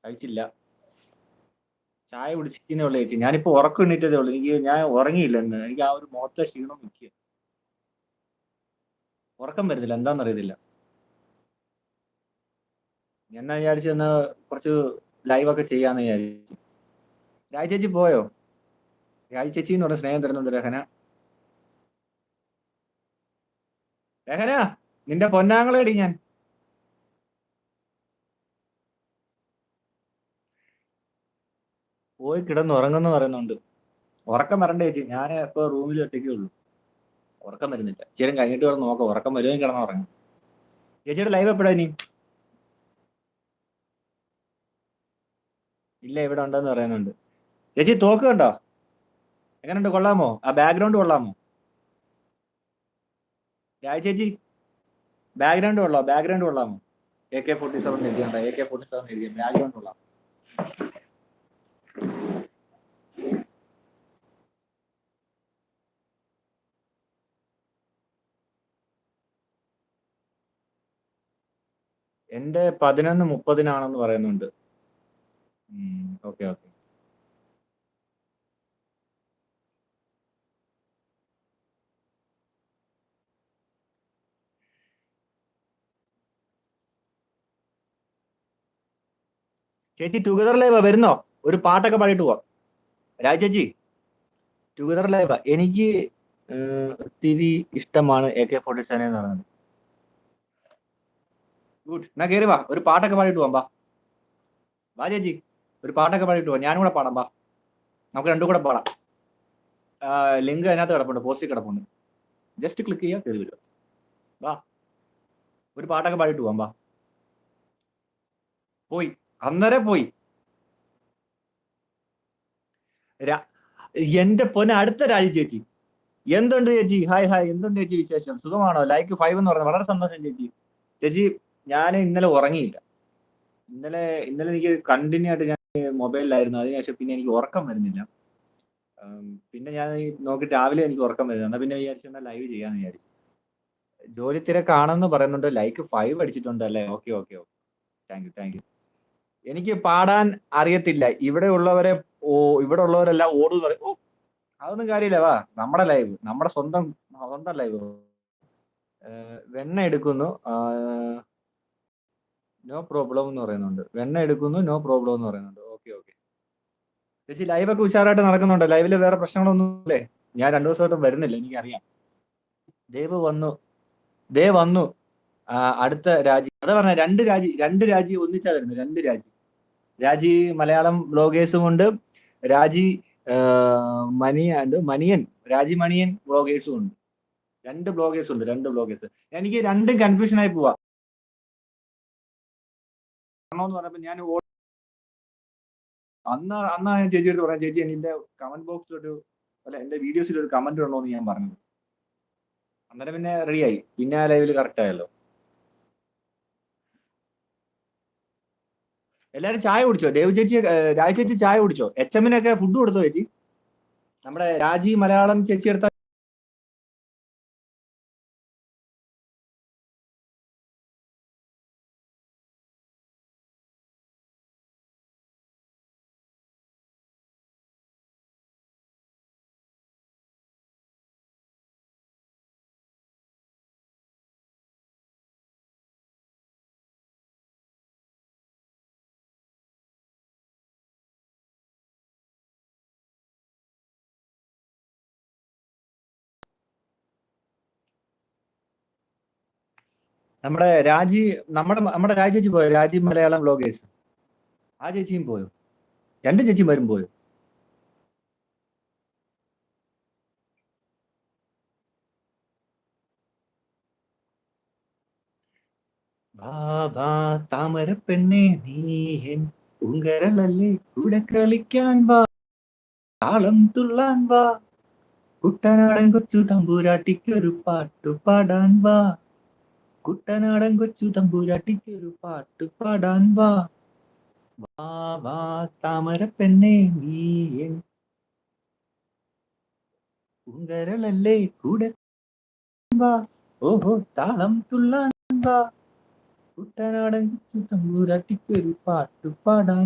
കഴിച്ചില്ല. ചായ കുടിച്ചിട്ടേ ഉള്ളൂ ചേച്ചി. ഞാനിപ്പോ ഉറക്കം എണീറ്റതേ ഉള്ളൂ. ഞാൻ ഉറങ്ങിയില്ല ഇന്ന്. എനിക്ക് ആ ഒരു മുഖത്തെ ക്ഷീണം നിൽക്കുക. ഉറക്കം വരുന്നില്ല, എന്താണെന്നറിയത്തില്ല. ഞാൻ വിചാരിച്ചു എന്നാ കുറച്ച് ലൈവൊക്കെ ചെയ്യാന്ന് വിചാരിച്ചു. രാജ് ചേച്ചി പോയോ? രാജ് ചേച്ചി എന്ന് പറഞ്ഞ സ്നേഹം തരുന്നുണ്ട് രഹന. രഹന, നിന്റെ പൊന്നാങ്ങളേടി ഞാൻ. പോയി കിടന്ന് ഉറങ്ങുന്നു പറയുന്നുണ്ട്. ഉറക്കം വരണ്ടേ ചേച്ചി? ഞാൻ ഇപ്പൊ റൂമിൽ ഒറ്റയ്ക്കേ ഉള്ളൂ. ഉറക്കം വരുന്നില്ല. ഇച്ചിരി കഴിഞ്ഞിട്ട് കിടന്ന് നോക്കാം, ഉറക്കം വരുമെങ്കിൽ കിടന്ന് ഉറങ്ങും. ചേച്ചിയുടെ ലൈവ് എപ്പോഴാ ഇനി? ഇല്ല, ഇവിടെ ഉണ്ടെന്ന് പറയുന്നുണ്ട്. ചേച്ചി തോക്ക് കണ്ടോ? എങ്ങനെയുണ്ട്, കൊള്ളാമോ? ആ ബാക്ക്ഗ്രൗണ്ട് കൊള്ളാമോ? രാജ് ചേച്ചി, ബാക്ക്ഗ്രൗണ്ട് കൊള്ളാമോ? AK-47 എഴുതിയുണ്ടോ? AK-47 എഴുതിയ ബാക്ക്ഗ്രൗണ്ട് കൊള്ളാം. എന്റെ 11:30 പറയുന്നുണ്ട്. Okay okay. ചേച്ചി ടുഗദർ ലൈവാ, വരുന്നോ? ഒരു പാട്ടൊക്കെ പാടിയിട്ട് പോവാം. രാജ് ചേച്ചി, ടുഗദർ ലൈവാ. എനിക്ക് ഒത്തിരി ഇഷ്ടമാണ് AK-47 എന്ന് പറയുന്നത്. ഗുഡ്, എന്നാ കയറി വാ, ഒരു പാട്ടൊക്കെ പാടിയിട്ട് പോവാം. വാ ചേച്ചി, ഒരു പാട്ടൊക്കെ പാടിയിട്ട് പോവാം. ഞാനും കൂടെ പാടാം. വാ, നമുക്ക് രണ്ടും കൂടെ പാടാം. ലിങ്ക് അതിനകത്ത് കിടപ്പുണ്ട്, പോസ്റ്റിൽ കിടപ്പുണ്ട്. ജസ്റ്റ് ക്ലിക്ക് ചെയ്യുക, കയറി വരിക. വാ, ഒരു പാട്ടൊക്കെ പാടിയിട്ട് പോവാം. വാ. പോയി, അന്നേരം പോയി. എന്റെ പൊന്നെ, അടുത്ത രാജി ചേച്ചി. എന്തുണ്ട് ചേച്ചി? ഹായ് ഹായ്, എന്തുണ്ട് ചേച്ചി വിശേഷം? സുഖമാണോ? ലൈക്ക് 5 എന്ന് പറയുന്നത് വളരെ സന്തോഷം ചേച്ചി. ചേച്ചി, ഞാൻ ഇന്നലെ ഉറങ്ങിയില്ല. ഇന്നലെ എനിക്ക് കണ്ടിന്യൂ ആയിട്ട് ഞാൻ മൊബൈലിലായിരുന്നു. അതിനുശേഷം പിന്നെ എനിക്ക് ഉറക്കം വരുന്നില്ല. പിന്നെ ഞാൻ നോക്കി രാവിലെ എനിക്ക് ഉറക്കം വരുന്നത്. എന്നാൽ പിന്നെ വിചാരിച്ചു എന്നാൽ ലൈവ് ചെയ്യാന്ന് വിചാരിച്ചു. ജോലി തിരക്കാണെന്ന് പറയുന്നുണ്ട്. ലൈക്ക് 5 അടിച്ചിട്ടുണ്ട് അല്ലേ? Okay okay okay, thank you. എനിക്ക് പാടാൻ അറിയത്തില്ല. ഇവിടെ ഉള്ളവരെല്ലാം ഓടുന്നു പറയും. ഓ, അതൊന്നും കാര്യമില്ല. വാ, നമ്മുടെ ലൈവ്, നമ്മുടെ സ്വന്തം ലൈവ്. വെണ്ണ എടുക്കുന്നു, നോ പ്രോബ്ലം എന്ന് പറയുന്നുണ്ട്. വെണ്ണ എടുക്കുന്നു, നോ പ്രോബ്ലം എന്ന് പറയുന്നുണ്ട്. ഓക്കെ ഓക്കെ ചേച്ചി, ലൈവൊക്കെ ഉഷാറായിട്ട് നടക്കുന്നുണ്ട്. ലൈവില് വേറെ പ്രശ്നങ്ങളൊന്നും ഇല്ലേ? ഞാൻ 2 ദിവസമായിട്ടും വരുന്നില്ല, എനിക്കറിയാം. ദേ വന്നു. അടുത്ത രാജി, അതാ പറഞ്ഞ രണ്ട് രാജി ഒന്നിച്ചാ വരുന്നത്. 2 രാജി മലയാളം വ്ളോഗേഴ്സും ഉണ്ട്, രാജി രാജി മണിയൻ വ്ളോഗേഴ്സും ഉണ്ട്. 2 ബ്ലോഗേഴ്സ് ഉണ്ട്, 2 ബ്ലോഗേഴ്സ്. എനിക്ക് രണ്ടും കൺഫ്യൂഷൻ ആയി പോവാ. പറഞ്ഞപ്പോ ഞാൻ അന്ന് ഞാൻ ചേച്ചി എടുത്ത് പറയാം, ചേച്ചി എന്റെ കമന്റ് ബോക്സിൽ എന്റെ വീഡിയോസിൽ ഒരു കമന്റ് ഉണ്ടോ എന്ന് ഞാൻ പറഞ്ഞത്. അന്നേരം പിന്നെ റെഡിയായി. പിന്നെ ആ ലൈവില് കറക്റ്റ് ആയല്ലോ. എല്ലാരും ചായ കുടിച്ചോ? രാജ് ചേച്ചി ചായ കുടിച്ചോ? HMനൊക്കെ ഫുഡ് കൊടുത്തോ ചേച്ചി? നമ്മുടെ രാജി മലയാളം ചേച്ചി എടുത്ത നമ്മുടെ രാജി ചേച്ചി പോയോ? രാജി മലയാളം വ്ളോഗേഴ്സ്, ആ ചേച്ചിയും പോയോ? 2 ചേച്ചിയും വരും പോയോ? താമര പെണ്ണെ നീ പൂങ്കരളല്ലേ, കൂടെ കളിക്കാൻ വാ, താളം തുള്ളാൻ വാ, കുട്ടനാടൻ കൊച്ചു തമ്പൂരാട്ടിക്കൊരു പാട്ടു പാടാൻ വാ, കുട്ടനാടൻ കൊച്ചു തമ്പൂരാട്ടിക്കൊരു പാട്ടു പാടാൻ വാ, വാ വാ താമര പെണ്ണെ നീ പൂങ്കരളല്ലേ, കൂടെ വാ, ഓഹോ താളം തുള്ളാൻ വാ, കുട്ടനാടൻ കൊച്ചു തമ്പൂരാട്ടിക്കൊരു പാട്ടു പാടാൻ